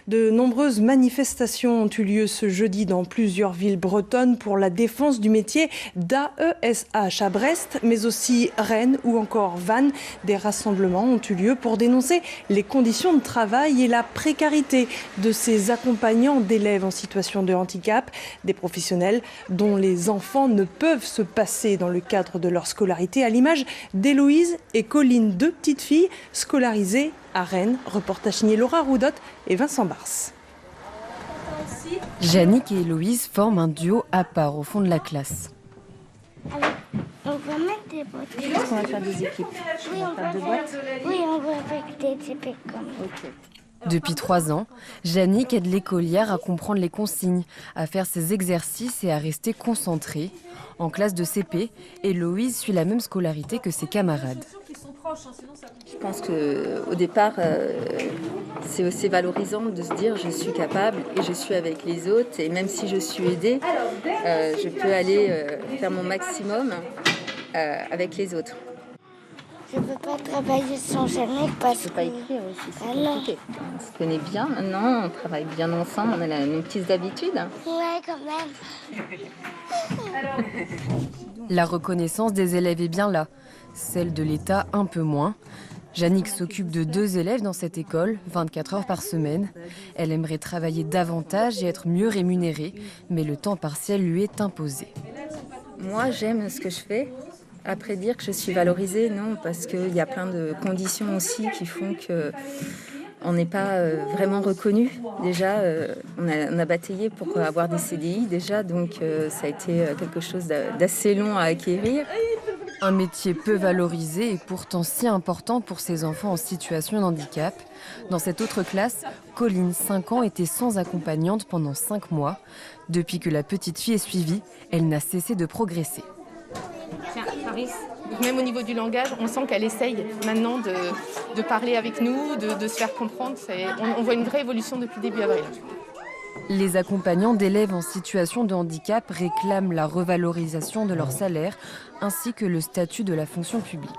De nombreuses manifestations ont eu lieu ce jeudi dans plusieurs villes bretonnes pour la défense du métier d'AESH à Brest, mais aussi Rennes ou encore Vannes. Des rassemblements ont eu lieu pour dénoncer les conditions de travail et la précarité de ces accompagnants d'élèves en situation de handicap, des professionnels dont les enfants ne peuvent se passer dans le cadre de leur scolarité, à l'image d'Héloïse et Colline, deux petites filles scolarisées à Rennes. Reportage signé Laura Roudotte et Vincent Bars. Yannick et Héloïse forment un duo à part au fond de la classe. On va mettre des boîtes. Est-ce qu'on va faire des équipes? Oui, on va faire des équipes comme ça. Depuis 3 ans, Yannick aide l'écolière à comprendre les consignes, à faire ses exercices et à rester concentrée. En classe de CP, Héloïse suit la même scolarité que ses camarades. Je pense qu'au départ, c'est aussi valorisant de se dire je suis capable et je suis avec les autres. Et même si je suis aidée, je peux aller faire mon maximum avec les autres. Je ne peux pas travailler sans Yannick parce que... Je ne peux pas écrire aussi, c'est Alors... compliqué. On se connaît bien maintenant, on travaille bien ensemble, on a nos petites habitudes. Ouais, quand même. La reconnaissance des élèves est bien là, celle de l'État un peu moins. Yannick s'occupe de 2 élèves dans cette école, 24 heures par semaine. Elle aimerait travailler davantage et être mieux rémunérée, mais le temps partiel lui est imposé. Moi, j'aime ce que je fais. Après, dire que je suis valorisée, non, parce qu'il y a plein de conditions aussi qui font qu'on n'est pas vraiment reconnu. Déjà, on a bataillé pour avoir des CDI déjà, donc ça a été quelque chose d'assez long à acquérir. Un métier peu valorisé et pourtant si important pour ces enfants en situation de handicap. Dans cette autre classe, Colline, 5 ans, était sans accompagnante pendant 5 mois. Depuis que la petite fille est suivie, elle n'a cessé de progresser. Tiens, Faris. Même au niveau du langage, on sent qu'elle essaye maintenant de parler avec nous, de se faire comprendre. On voit une vraie évolution depuis début avril. Les accompagnants d'élèves en situation de handicap réclament la revalorisation de leur salaire ainsi que le statut de la fonction publique.